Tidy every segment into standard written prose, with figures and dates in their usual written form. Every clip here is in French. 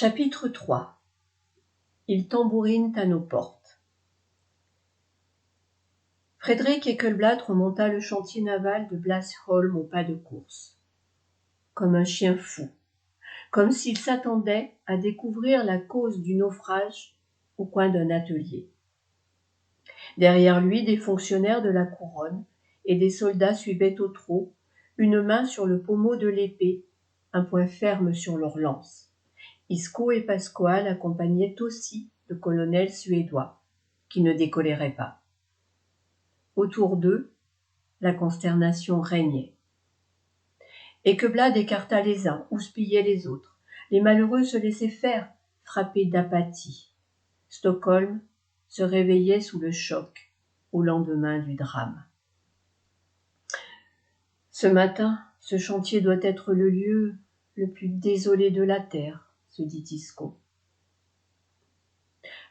Chapitre 3. Ils tambourinent à nos portes. Frédéric Ekelblatt remonta le chantier naval de Blasholm au pas de course, comme un chien fou, comme s'il s'attendait à découvrir la cause du naufrage au coin d'un atelier. Derrière lui, des fonctionnaires de la couronne et des soldats suivaient au trot, une main sur le pommeau de l'épée, un poing ferme sur leur lance. Isco et Pasquale accompagnaient aussi le colonel suédois, qui ne décolérait pas. Autour d'eux, la consternation régnait. Ekelblatt écarta les uns, houspillait les autres. Les malheureux se laissaient faire, frappés d'apathie. Stockholm se réveillait sous le choc au lendemain du drame. Ce matin, ce chantier doit être le lieu le plus désolé de la terre, se dit Isco.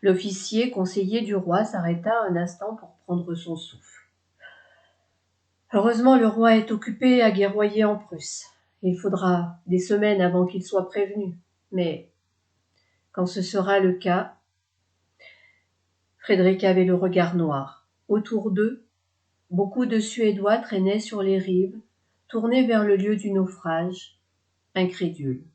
L'officier conseiller du roi s'arrêta un instant pour prendre son souffle. Heureusement, le roi est occupé à guerroyer en Prusse. Il faudra des semaines avant qu'il soit prévenu. Mais quand ce sera le cas, Frédéric avait le regard noir. Autour d'eux, beaucoup de Suédois traînaient sur les rives, tournés vers le lieu du naufrage, incrédules.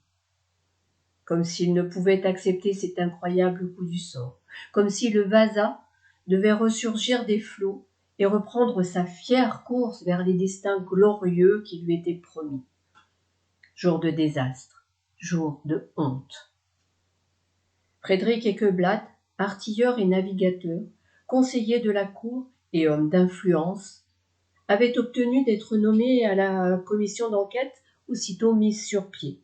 Comme s'ils ne pouvaient accepter cet incroyable coup du sort, comme si le Vasa devait ressurgir des flots et reprendre sa fière course vers les destins glorieux qui lui étaient promis. Jour de désastre, jour de honte. Frédéric Ekelblatt, artilleur et navigateur, conseiller de la cour et homme d'influence, avait obtenu d'être nommé à la commission d'enquête aussitôt mise sur pied.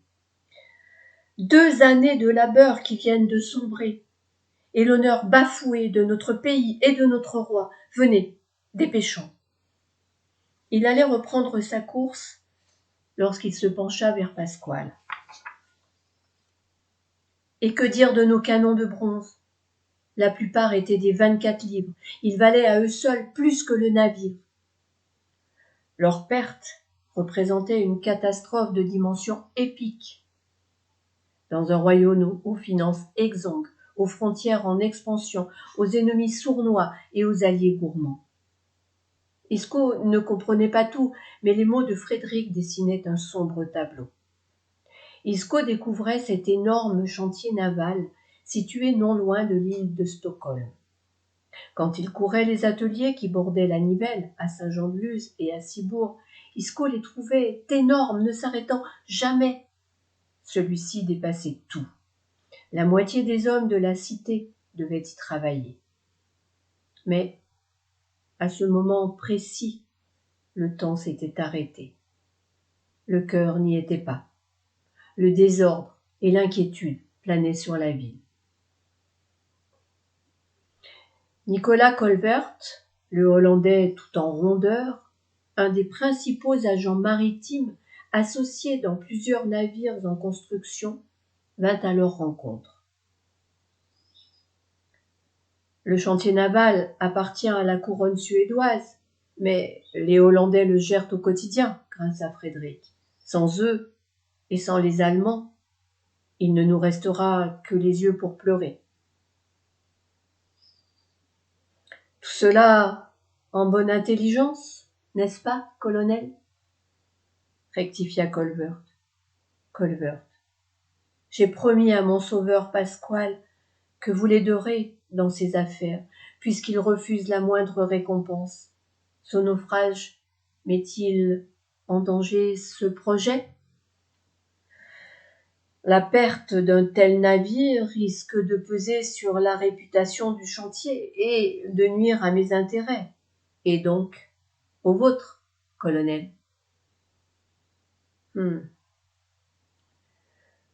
2 années de labeur qui viennent de sombrer, et l'honneur bafoué de notre pays et de notre roi. Venez, dépêchons. Il allait reprendre sa course lorsqu'il se pencha vers Pasquale. Et que dire de nos canons de bronze? La plupart étaient des 24 livres. Ils valaient à eux seuls plus que le navire. Leur perte représentait une catastrophe de dimension épique. Dans un royaume aux finances exsangues, aux frontières en expansion, aux ennemis sournois et aux alliés gourmands. Isco ne comprenait pas tout, mais les mots de Frédéric dessinaient un sombre tableau. Isco découvrait cet énorme chantier naval situé non loin de l'île de Stockholm. Quand il courait les ateliers qui bordaient la Nivelle, à Saint-Jean-de-Luz et à Cibourg, Isco les trouvait énormes, ne s'arrêtant jamais. Celui-ci dépassait tout. La moitié des hommes de la cité devaient y travailler. Mais, à ce moment précis, le temps s'était arrêté. Le cœur n'y était pas. Le désordre et l'inquiétude planaient sur la ville. Nicolas Colbert, le Hollandais tout en rondeur, un des principaux agents maritimes associés dans plusieurs navires en construction, vint à leur rencontre. Le chantier naval appartient à la couronne suédoise, mais les Hollandais le gèrent au quotidien, grâce à Frédéric. Sans eux, et sans les Allemands, il ne nous restera que les yeux pour pleurer. Tout cela en bonne intelligence, n'est-ce pas, colonel? Rectifia Colbert. J'ai promis à mon sauveur Pasquale que vous l'aiderez dans ses affaires, puisqu'il refuse la moindre récompense. Son naufrage met-il en danger ce projet? La perte d'un tel navire risque de peser sur la réputation du chantier et de nuire à mes intérêts, et donc aux vôtres, colonel.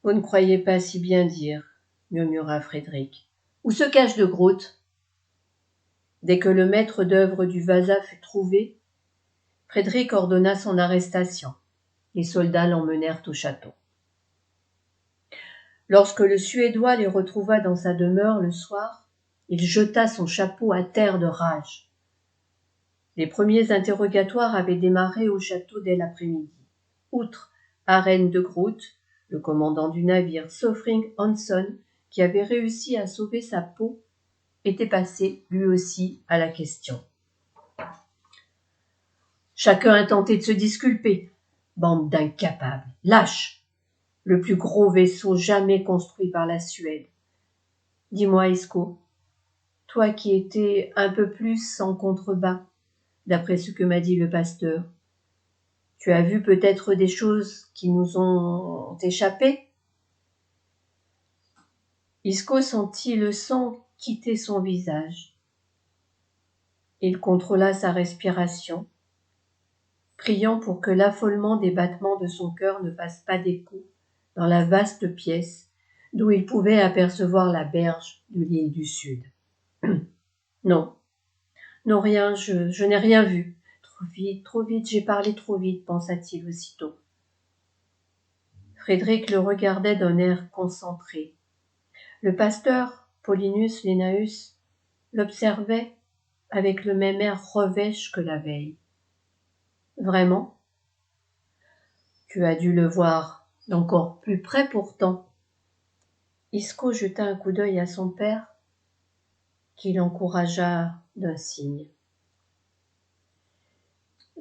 Vous ne croyez pas si bien dire, murmura Frédéric. Où se cache de Groot? Dès que le maître d'œuvre du Vasa fut trouvé, Frédéric ordonna son arrestation. Les soldats l'emmenèrent au château. Lorsque le Suédois les retrouva dans sa demeure le soir, il jeta son chapeau à terre de rage. Les premiers interrogatoires avaient démarré au château dès l'après-midi. Outre Arène de Groot, le commandant du navire, Sophring Hanson, qui avait réussi à sauver sa peau, était passé, lui aussi, à la question. Chacun a tenté de se disculper. Bande d'incapables, lâches, le plus gros vaisseau jamais construit par la Suède. Dis-moi, Isco, toi qui étais un peu plus en contrebas, d'après ce que m'a dit le pasteur, tu as vu peut-être des choses qui nous ont échappé? Isco sentit le sang quitter son visage. Il contrôla sa respiration, priant pour que l'affolement des battements de son cœur ne fasse pas d'écho dans la vaste pièce d'où il pouvait apercevoir la berge de l'île du Sud. Non, non, rien, je n'ai rien vu. Trop vite, j'ai parlé trop vite, pensa-t-il aussitôt. Frédéric le regardait d'un air concentré. Le pasteur, Paulinus Lénaeus, l'observait avec le même air revêche que la veille. Vraiment? Tu as dû le voir d'encore plus près pourtant. Isco jeta un coup d'œil à son père, qui l'encouragea d'un signe.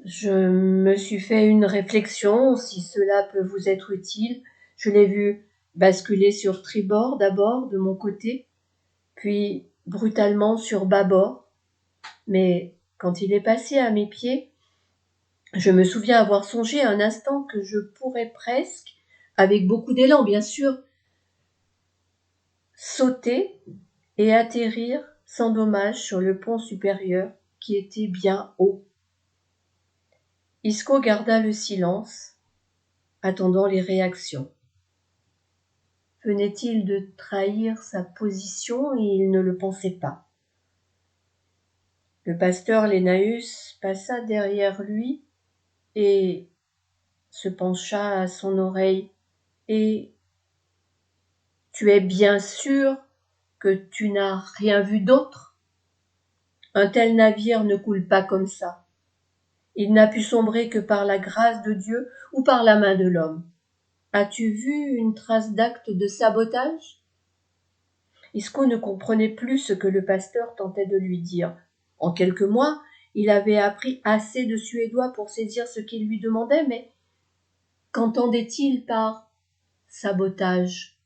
Je me suis fait une réflexion, si cela peut vous être utile. Je l'ai vu basculer sur tribord d'abord de mon côté, puis brutalement sur bâbord. Mais quand il est passé à mes pieds, je me souviens avoir songé un instant que je pourrais presque, avec beaucoup d'élan bien sûr, sauter et atterrir sans dommage sur le pont supérieur qui était bien haut. Isco garda le silence, attendant les réactions. Venait-il de trahir sa position et il ne le pensait pas. Le pasteur Lénaeus passa derrière lui et se pencha à son oreille. Et tu es bien sûr que tu n'as rien vu d'autre? Un tel navire ne coule pas comme ça. Il n'a pu sombrer que par la grâce de Dieu ou par la main de l'homme. As-tu vu une trace d'acte de sabotage? Isco ne comprenait plus ce que le pasteur tentait de lui dire. En quelques mois, il avait appris assez de suédois pour saisir ce qu'il lui demandait, mais qu'entendait-il par sabotage?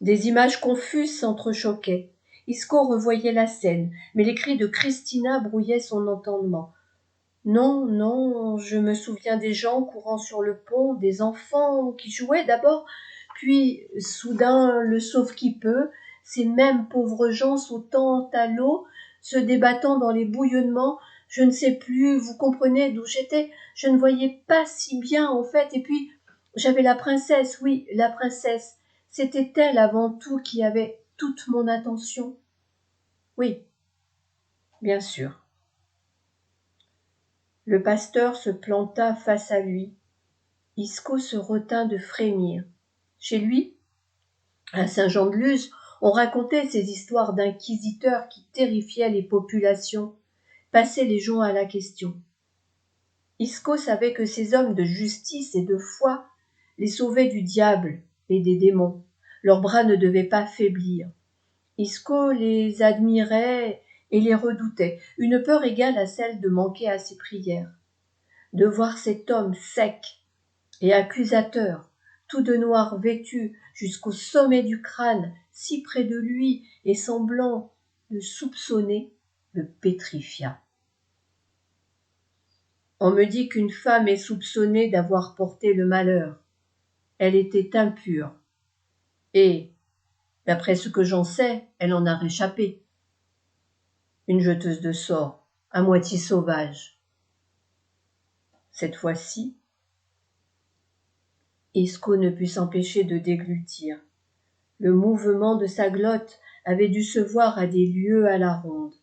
Des images confuses s'entrechoquaient. Isco revoyait la scène, mais les cris de Christina brouillaient son entendement. Non, non, je me souviens des gens courant sur le pont, des enfants qui jouaient d'abord, puis soudain le sauve-qui-peut, ces mêmes pauvres gens sautant à l'eau, se débattant dans les bouillonnements, je ne sais plus, vous comprenez d'où j'étais, je ne voyais pas si bien en fait, et puis j'avais la princesse, oui, la princesse, c'était elle avant tout qui avait toute mon attention. Oui, bien sûr. Le pasteur se planta face à lui. Isco se retint de frémir. Chez lui, à Saint-Jean-de-Luz, on racontait ces histoires d'inquisiteurs qui terrifiaient les populations, passaient les gens à la question. Isco savait que ces hommes de justice et de foi les sauvaient du diable et des démons. Leurs bras ne devaient pas faiblir. Isco les admirait et les redoutait, une peur égale à celle de manquer à ses prières. De voir cet homme sec et accusateur, tout de noir vêtu jusqu'au sommet du crâne, si près de lui et semblant le soupçonner, le pétrifia. On me dit qu'une femme est soupçonnée d'avoir porté le malheur. Elle était impure. Et, d'après ce que j'en sais, elle en a réchappé. Une jeteuse de sorts, à moitié sauvage. Cette fois-ci, Isco ne put s'empêcher de déglutir. Le mouvement de sa glotte avait dû se voir à des lieues à la ronde.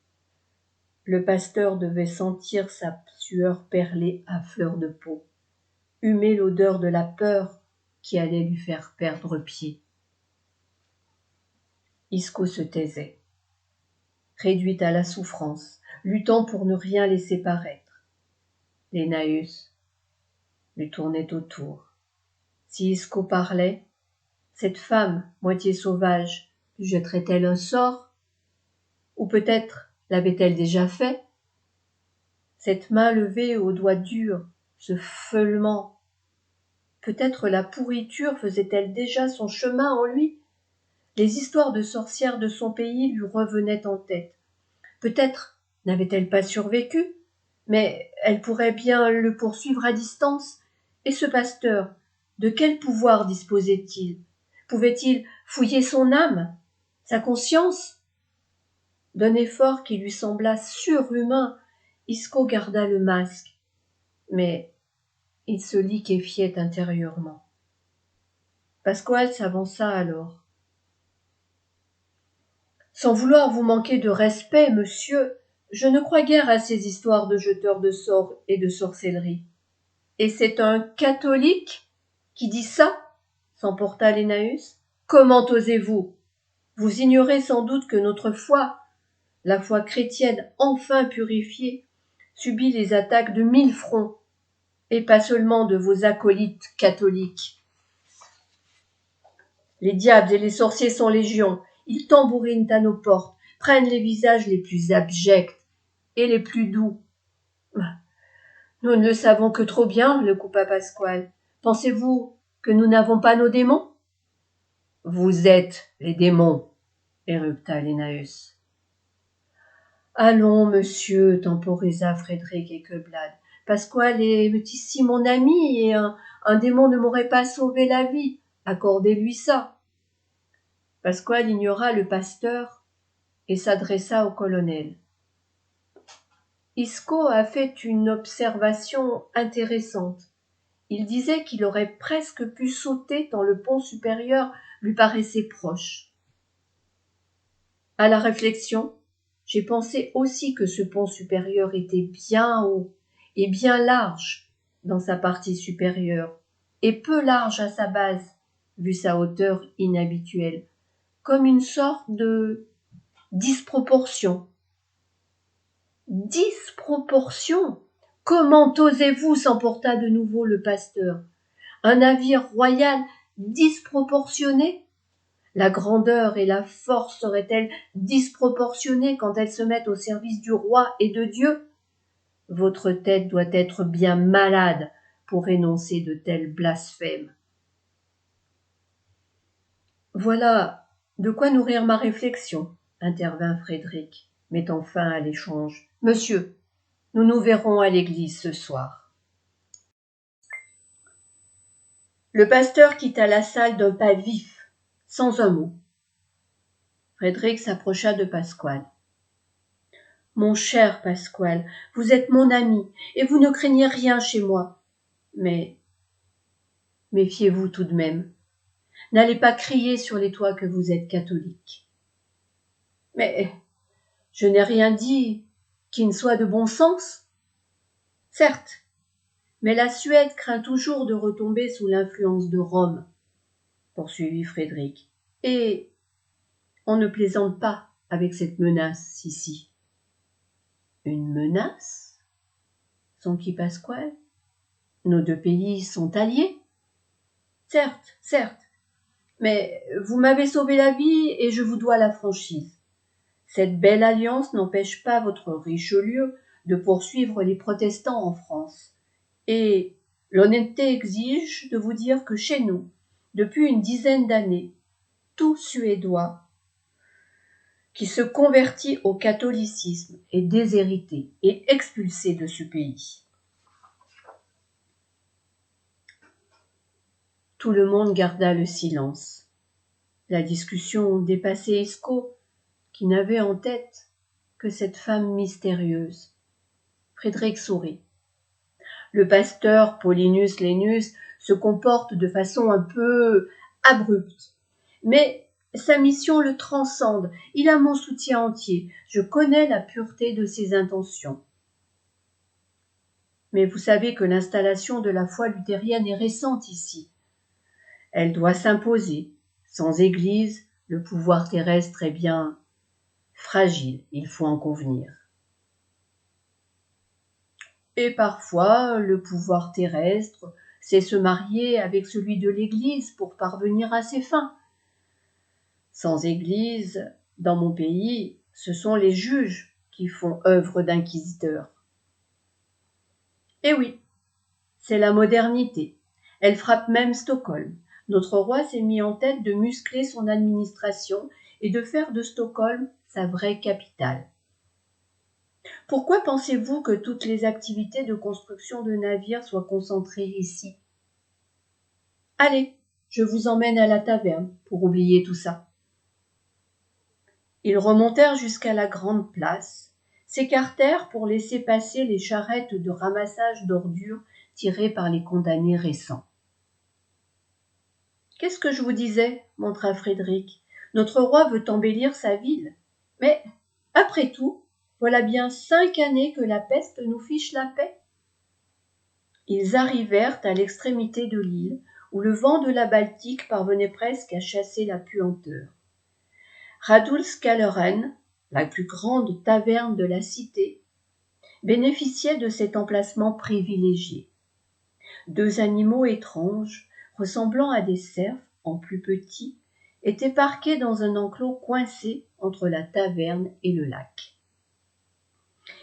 Le pasteur devait sentir sa sueur perler à fleur de peau, humer l'odeur de la peur qui allait lui faire perdre pied. Isco se taisait, réduit à la souffrance, luttant pour ne rien laisser paraître. Lénaeus lui tournait autour, Si Isco parlait, cette femme, moitié sauvage, lui jetterait-elle un sort? Ou peut-être l'avait-elle déjà fait? Cette main levée aux doigts durs, ce feulement, peut-être la pourriture faisait-elle déjà son chemin en lui? Les histoires de sorcières de son pays lui revenaient en tête. Peut-être n'avait-elle pas survécu, mais elle pourrait bien le poursuivre à distance. Et ce pasteur, de quel pouvoir disposait-il? Pouvait-il fouiller son âme, sa conscience? D'un effort qui lui sembla surhumain, Isco garda le masque, mais il se liquéfiait intérieurement. Pasquale s'avança alors. Sans vouloir vous manquer de respect, monsieur, je ne crois guère à ces histoires de jeteurs de sorts et de sorcellerie. Et c'est un catholique qui dit ça? S'emporta Lénaeus. Comment osez-vous? Vous ignorez sans doute que notre foi, la foi chrétienne enfin purifiée, subit les attaques de 1000 fronts, et pas seulement de vos acolytes catholiques. Les diables et les sorciers sont légion, ils tambourinent à nos portes, prennent les visages les plus abjects et les plus doux. Nous ne le savons que trop bien, le coupa Pasquale. Pensez-vous que nous n'avons pas nos démons? Vous êtes les démons, érupta Lénaeus. Allons, monsieur, temporisa Frédéric Équeblade. Pasquale est ici mon ami, et un démon ne m'aurait pas sauvé la vie. Accordez-lui ça. Pasquale ignora le pasteur et s'adressa au colonel. Isco a fait une observation intéressante. Il disait qu'il aurait presque pu sauter tant le pont supérieur lui paraissait proche. À la réflexion, j'ai pensé aussi que ce pont supérieur était bien haut et bien large dans sa partie supérieure, et peu large à sa base, vu sa hauteur inhabituelle, comme une sorte de disproportion. Disproportion? Comment osez-vous? S'emporta de nouveau le pasteur. Un navire royal disproportionné? La grandeur et la force seraient-elles disproportionnées quand elles se mettent au service du roi et de Dieu? Votre tête doit être bien malade pour énoncer de tels blasphèmes. Voilà de quoi nourrir ma réflexion, intervint Frédéric, mettant fin à l'échange. Monsieur, nous nous verrons à l'église ce soir. Le pasteur quitta la salle d'un pas vif, sans un mot. Frédéric s'approcha de Pasquale. Mon cher Pasquale, vous êtes mon ami, et vous ne craignez rien chez moi. Mais méfiez-vous tout de même. N'allez pas crier sur les toits que vous êtes catholique. Mais je n'ai rien dit qui ne soit de bon sens. Certes, mais la Suède craint toujours de retomber sous l'influence de Rome, poursuivit Frédéric, et on ne plaisante pas avec cette menace ici. Une menace? S'enquit Pasquale. Nos deux pays sont alliés. Certes, certes, mais vous m'avez sauvé la vie et je vous dois la franchise. Cette belle alliance n'empêche pas votre Richelieu de poursuivre les protestants en France. Et l'honnêteté exige de vous dire que chez nous, depuis une dizaine d'années, tout Suédois qui se convertit au catholicisme est déshérité et expulsé de ce pays. Tout le monde garda le silence. La discussion dépassait Isco, qui n'avait en tête que cette femme mystérieuse. Frédéric sourit. Le pasteur Paulinus Lénius se comporte de façon un peu abrupte, mais sa mission le transcende. Il a mon soutien entier. Je connais la pureté de ses intentions. Mais vous savez que l'installation de la foi luthérienne est récente ici. Elle doit s'imposer. Sans Église, le pouvoir terrestre est bien fragile, il faut en convenir. Et parfois, le pouvoir terrestre c'est se marier avec celui de l'Église pour parvenir à ses fins. Sans Église, dans mon pays, ce sont les juges qui font œuvre d'inquisiteurs. Eh oui, c'est la modernité. Elle frappe même Stockholm. Notre roi s'est mis en tête de muscler son administration et de faire de Stockholm sa vraie capitale. Pourquoi pensez-vous que toutes les activités de construction de navires soient concentrées ici? Allez, je vous emmène à la taverne pour oublier tout ça. Ils remontèrent jusqu'à la grande place, s'écartèrent pour laisser passer les charrettes de ramassage d'ordures tirées par les condamnés récents. « Qu'est-ce que je vous disais » montra Frédéric. « Notre roi veut embellir sa ville. Mais, après tout, voilà bien 5 années que la peste nous fiche la paix. » Ils arrivèrent à l'extrémité de l'île, où le vent de la Baltique parvenait presque à chasser la puanteur. Radulfskälleren, la plus grande taverne de la cité, bénéficiait de cet emplacement privilégié. 2 animaux étranges, ressemblant à des cerfs en plus petits, étaient parqués dans un enclos coincé entre la taverne et le lac.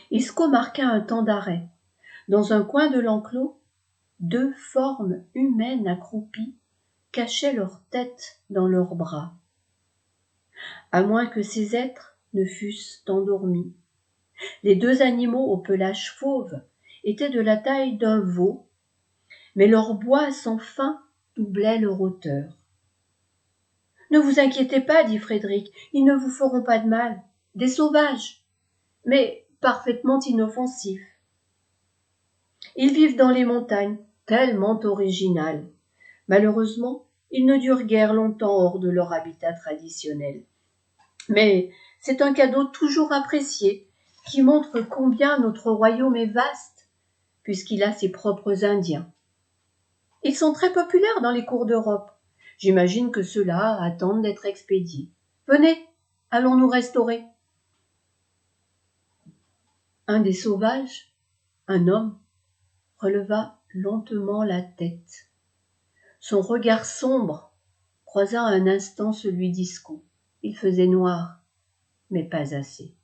Isco marqua un temps d'arrêt. Dans un coin de l'enclos, 2 formes humaines accroupies cachaient leur tête dans leurs bras. À moins que ces êtres ne fussent endormis. Les 2 animaux au pelage fauve étaient de la taille d'un veau, mais leur bois sans fin doublait leur hauteur. « Ne vous inquiétez pas, dit Frédéric, ils ne vous feront pas de mal. Des sauvages, mais parfaitement inoffensifs. Ils vivent dans les montagnes, tellement originales. Malheureusement, ils ne durent guère longtemps hors de leur habitat traditionnel. Mais c'est un cadeau toujours apprécié, qui montre combien notre royaume est vaste, puisqu'il a ses propres Indiens. Ils sont très populaires dans les cours d'Europe. J'imagine que ceux-là attendent d'être expédiés. Venez, allons nous restaurer. » Un des sauvages, un homme, releva lentement la tête. Son regard sombre croisa un instant celui d'Isco. Il faisait noir, mais pas assez.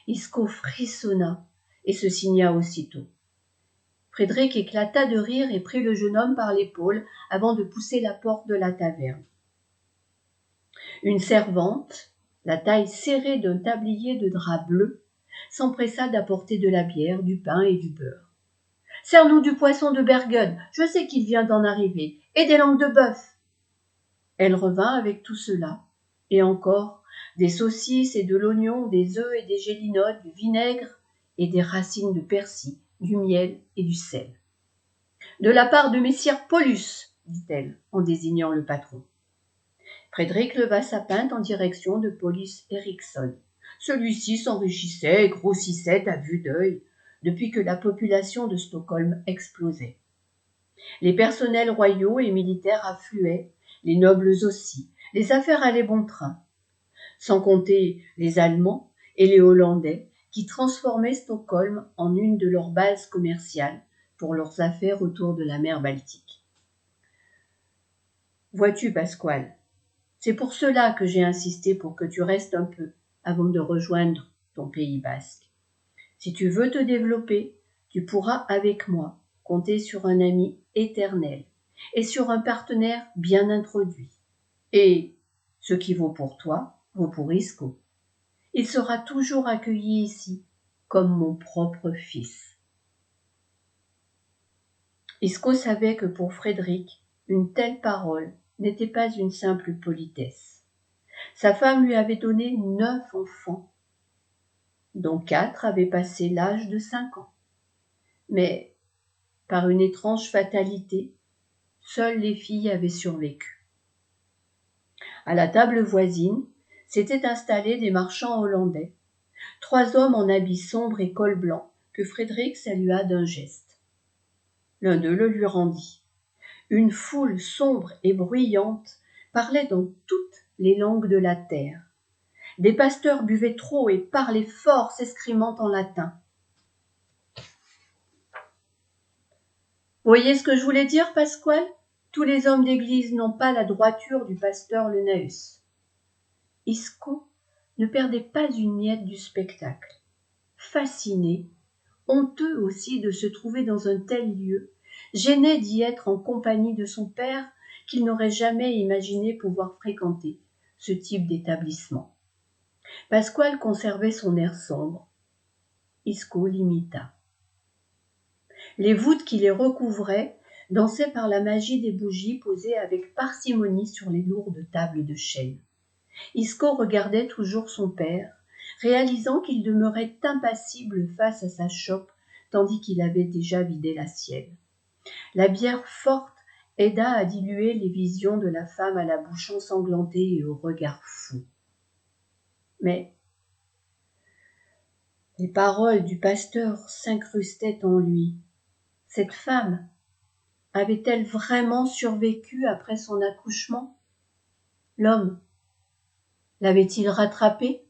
Isco frissonna et se signa aussitôt. Frédéric éclata de rire et prit le jeune homme par l'épaule avant de pousser la porte de la taverne. Une servante, la taille serrée d'un tablier de drap bleu, s'empressa d'apporter de la bière, du pain et du beurre. « Sers-nous du poisson de Bergen, je sais qu'il vient d'en arriver, et des langues de bœuf. » Elle revint avec tout cela, et encore des saucisses et de l'oignon, des œufs et des gélinottes, du vinaigre et des racines de persil, du miel et du sel. « De la part de messire Paulus, dit-elle, en désignant le patron. Frédéric leva sa pinte en direction de Paulus Eriksson. Celui-ci s'enrichissait et grossissait à vue d'œil depuis que la population de Stockholm explosait. Les personnels royaux et militaires affluaient, les nobles aussi, les affaires allaient bon train. Sans compter les Allemands et les Hollandais qui transformaient Stockholm en une de leurs bases commerciales pour leurs affaires autour de la mer Baltique. Vois-tu, Pasquale, c'est pour cela que j'ai insisté pour que tu restes un peu avant de rejoindre ton Pays basque. Si tu veux te développer, tu pourras avec moi compter sur un ami éternel et sur un partenaire bien introduit. Et ce qui vaut pour toi, vaut pour Isco. Il sera toujours accueilli ici comme mon propre fils. Isco savait que pour Frédéric, une telle parole n'était pas une simple politesse. Sa femme lui avait donné 9 enfants, dont 4 avaient passé l'âge de 5 ans. Mais, par une étrange fatalité, seules les filles avaient survécu. À la table voisine s'étaient installés des marchands hollandais, 3 hommes en habits sombres et col blanc que Frédéric salua d'un geste. L'un d'eux le lui rendit. Une foule sombre et bruyante parlait dans toutes les langues de la terre. Des pasteurs buvaient trop et parlaient fort, s'escrimant en latin. Voyez ce que je voulais dire, Pasquale? Tous les hommes d'église n'ont pas la droiture du pasteur Lenaeus. Isco ne perdait pas une miette du spectacle. Fasciné, honteux aussi de se trouver dans un tel lieu, gêné d'y être en compagnie de son père qu'il n'aurait jamais imaginé pouvoir fréquenter ce type d'établissement. Pasquale conservait son air sombre. Isco l'imita. Les voûtes qui les recouvraient dansaient par la magie des bougies posées avec parcimonie sur les lourdes tables de chêne. Isco regardait toujours son père, réalisant qu'il demeurait impassible face à sa chope, tandis qu'il avait déjà vidé la sienne. La bière forte aida à diluer les visions de la femme à la bouche ensanglantée et au regard fou. Mais les paroles du pasteur s'incrustaient en lui. Cette femme avait-elle vraiment survécu après son accouchement? L'homme l'avait-il rattrapée?